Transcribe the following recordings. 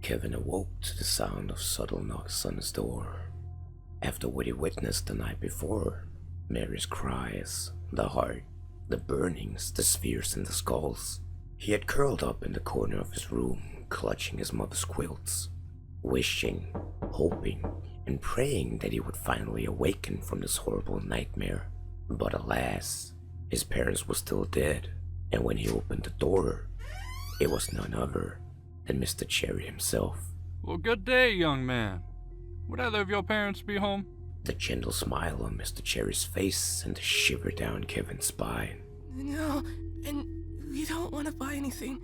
Kevin awoke to the sound of subtle knocks on his door. After what he witnessed the night before, Mary's cries, the heart, the burnings, the spheres in the skulls, he had curled up in the corner of his room, clutching his mother's quilts, wishing, hoping, and praying that he would finally awaken from this horrible nightmare. But alas, his parents were still dead, and when he opened the door, it was none other than Mr. Chary himself. Well, good day, young man. Would either of your parents be home? The gentle smile on Mr. Chary's face sent a shiver down Kevin's spine. No, and we don't want to buy anything.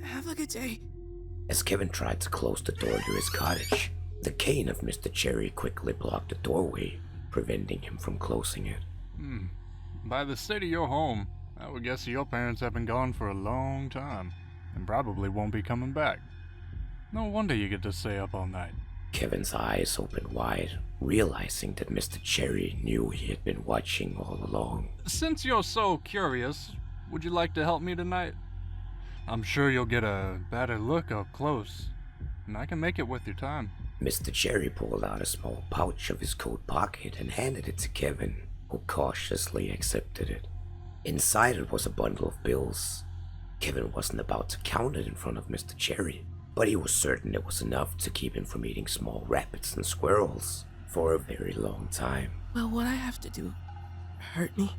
Have a good day. As Kevin tried to close the door to his cottage, the cane of Mr. Chary quickly blocked the doorway, preventing him from closing it. By the state of your home, I would guess your parents have been gone for a long time, and probably won't be coming back. No wonder you get to stay up all night. Kevin's eyes opened wide, realizing that Mr. Chary knew he had been watching all along. Since you're so curious, would you like to help me tonight? I'm sure you'll get a better look up close, and I can make it with your time. Mr. Chary pulled out a small pouch of his coat pocket and handed it to Kevin, who cautiously accepted it. Inside it was a bundle of bills. Kevin wasn't about to count it in front of Mr. Chary, but he was certain it was enough to keep him from eating small rabbits and squirrels for a very long time. Will what I have to do hurt me?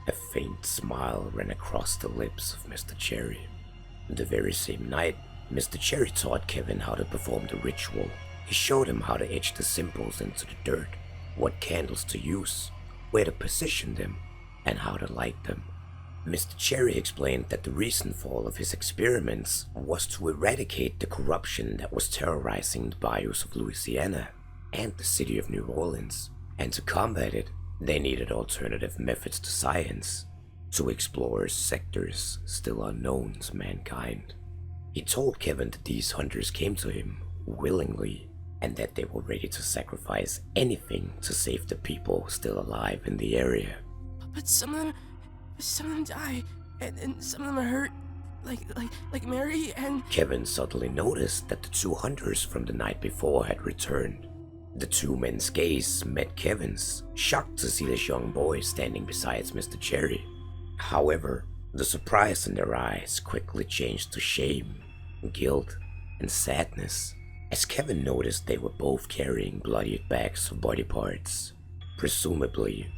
A faint smile ran across the lips of Mr. Chary. The very same night, Mr. Chary taught Kevin how to perform the ritual. He showed him how to etch the symbols into the dirt, what candles to use, where to position them, and how to light them. Mr. Chary explained that the reason for all of his experiments was to eradicate the corruption that was terrorizing the bayous of Louisiana and the city of New Orleans, and to combat it, they needed alternative methods to science, to explore sectors still unknown to mankind. He told Kevin that these hunters came to him willingly, and that they were ready to sacrifice anything to save the people still alive in the area. But some of them die, and some of them are hurt, like Mary and... Kevin suddenly noticed that the two hunters from the night before had returned. The two men's gaze met Kevin's, shocked to see this young boy standing beside Mr. Chary. However, the surprise in their eyes quickly changed to shame, guilt, and sadness, as Kevin noticed they were both carrying bloodied bags of body parts, presumably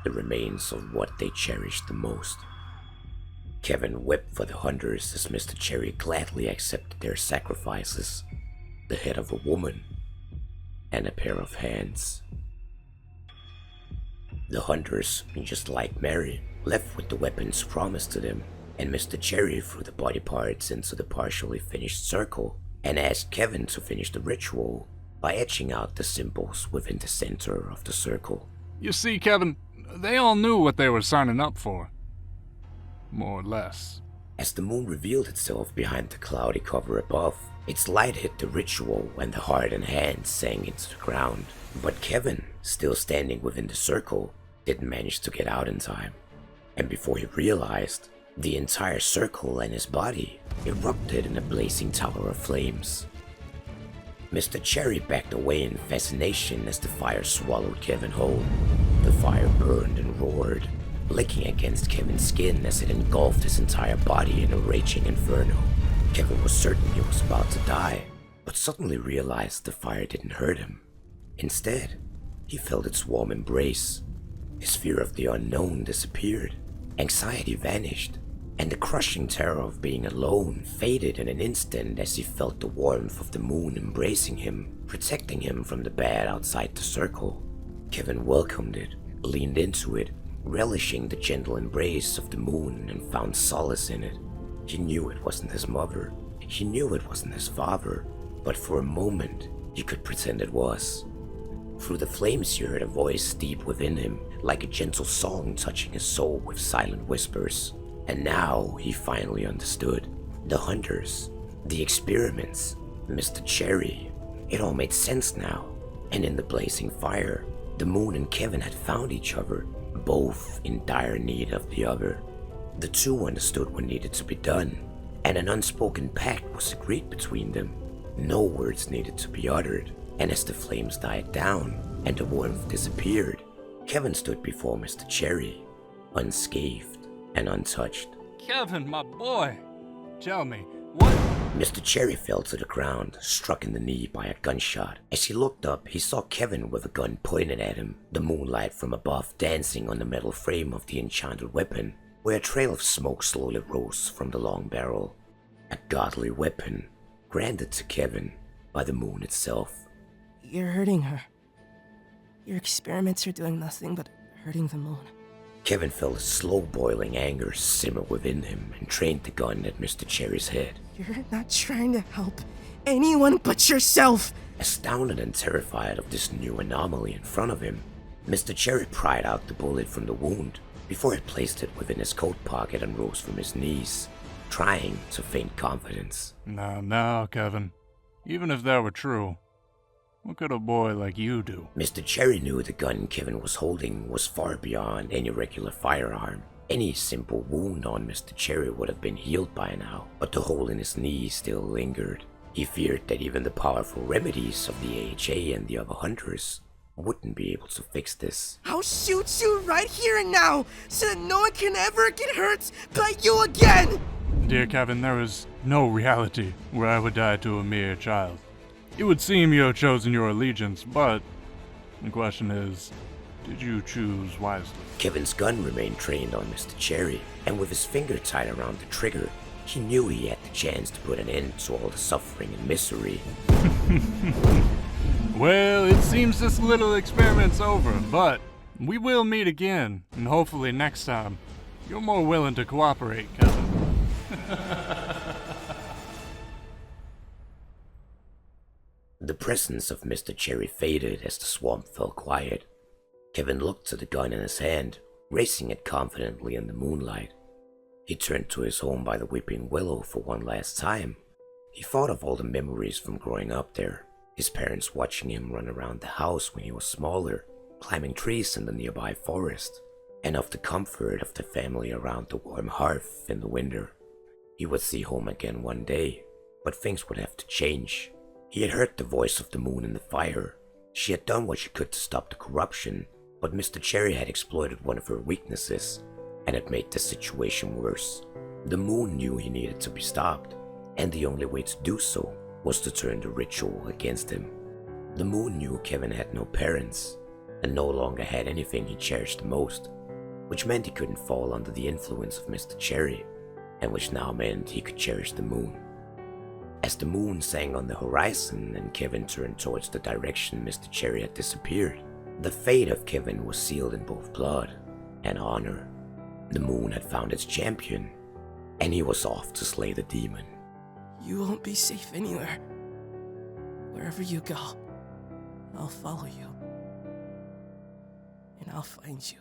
the remains of what they cherished the most. Kevin wept for the hunters as Mr. Chary gladly accepted their sacrifices, the head of a woman and a pair of hands. The hunters, just like Mary, left with the weapons promised to them, and Mr. Chary threw the body parts into the partially finished circle and asked Kevin to finish the ritual by etching out the symbols within the center of the circle. You see, Kevin, they all knew what they were signing up for. More or less. As the moon revealed itself behind the cloudy cover above, its light hit the ritual and the heart and hand sank into the ground. But Kevin, still standing within the circle, didn't manage to get out in time. And before he realized, the entire circle and his body erupted in a blazing tower of flames. Mr. Chary backed away in fascination as the fire swallowed Kevin whole. The fire burned and roared, licking against Kevin's skin as it engulfed his entire body in a raging inferno. Kevin was certain he was about to die, but suddenly realized the fire didn't hurt him. Instead, he felt its warm embrace. His fear of the unknown disappeared, anxiety vanished, and the crushing terror of being alone faded in an instant as he felt the warmth of the moon embracing him, protecting him from the bad outside the circle. Kevin welcomed it, leaned into it, relishing the gentle embrace of the moon, and found solace in it. He knew it wasn't his mother, he knew it wasn't his father, but for a moment he could pretend it was. Through the flames he heard a voice deep within him, like a gentle song touching his soul with silent whispers. And now he finally understood. The hunters, The experiments, Mr. Chary. It all made sense now. And in the blazing fire, the moon and Kevin had found each other, both in dire need of the other. The two understood what needed to be done, and an unspoken pact was agreed between them. No words needed to be uttered, and as the flames died down and the warmth disappeared, Kevin stood before Mr. Chary, unscathed and untouched. Kevin, my boy! Tell me, what? Mr. Chary fell to the ground, struck in the knee by a gunshot. As he looked up, he saw Kevin with a gun pointed at him, the moonlight from above dancing on the metal frame of the enchanted weapon, where a trail of smoke slowly rose from the long barrel. A godly weapon, granted to Kevin by the moon itself. You're hurting her. Your experiments are doing nothing but hurting the moon. Kevin felt a slow-boiling anger simmer within him and trained the gun at Mr. Chary's head. You're not trying to help anyone but yourself! Astounded and terrified of this new anomaly in front of him, Mr. Chary pried out the bullet from the wound before he placed it within his coat pocket and rose from his knees, trying to feign confidence. Now, Kevin. Even if that were true, what could a boy like you do? Mr. Chary knew the gun Kevin was holding was far beyond any regular firearm. Any simple wound on Mr. Chary would have been healed by now, but the hole in his knee still lingered. He feared that even the powerful remedies of the AHA and the other hunters wouldn't be able to fix this. I'll shoot you right here and now, so that no one can ever get hurt by you again! Dear Kevin, there is no reality where I would die to a mere child. It would seem you have chosen your allegiance, but the question is, did you choose wisely? Kevin's gun remained trained on Mr. Chary, and with his finger tied around the trigger, he knew he had the chance to put an end to all the suffering and misery. Well, it seems this little experiment's over, but we will meet again, and hopefully next time you're more willing to cooperate, Kevin. The presence of Mr. Chary faded as the swamp fell quiet. Kevin looked to the gun in his hand, racing it confidently in the moonlight. He turned to his home by the weeping willow for one last time. He thought of all the memories from growing up there, his parents watching him run around the house when he was smaller, climbing trees in the nearby forest, and of the comfort of the family around the warm hearth in the winter. He would see home again one day, but things would have to change. He had heard the voice of the moon in the fire. She had done what she could to stop the corruption, but Mr. Chary had exploited one of her weaknesses, and had made the situation worse. The moon knew he needed to be stopped, and the only way to do so was to turn the ritual against him. The moon knew Kevin had no parents, and no longer had anything he cherished the most, which meant he couldn't fall under the influence of Mr. Chary, and which now meant he could cherish the moon. As the moon sank on the horizon and Kevin turned towards the direction Mr. Chary had disappeared, the fate of Kevin was sealed in both blood and honor. The moon had found its champion, and he was off to slay the demon. You won't be safe anywhere. Wherever you go, I'll follow you. And I'll find you.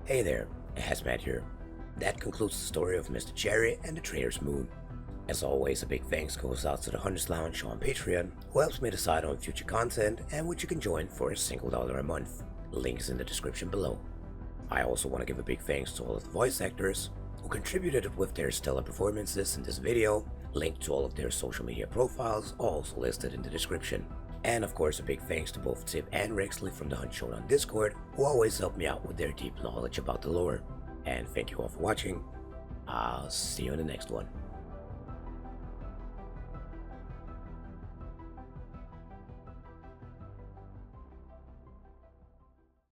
Hey there, Hess here. That concludes the story of Mr. Chary and the Traitor's Moon. As always, a big thanks goes out to the Hunters Lounge on Patreon, who helps me decide on future content and which you can join for a $1 a month. Link is in the description below. I also want to give a big thanks to all of the voice actors who contributed with their stellar performances in this video. Link to all of their social media profiles also listed in the description. And of course, a big thanks to both Tip and Rexley from the Hunt Showdown Discord, who always help me out with their deep knowledge about the lore. And thank you all for watching. I'll see you in the next one.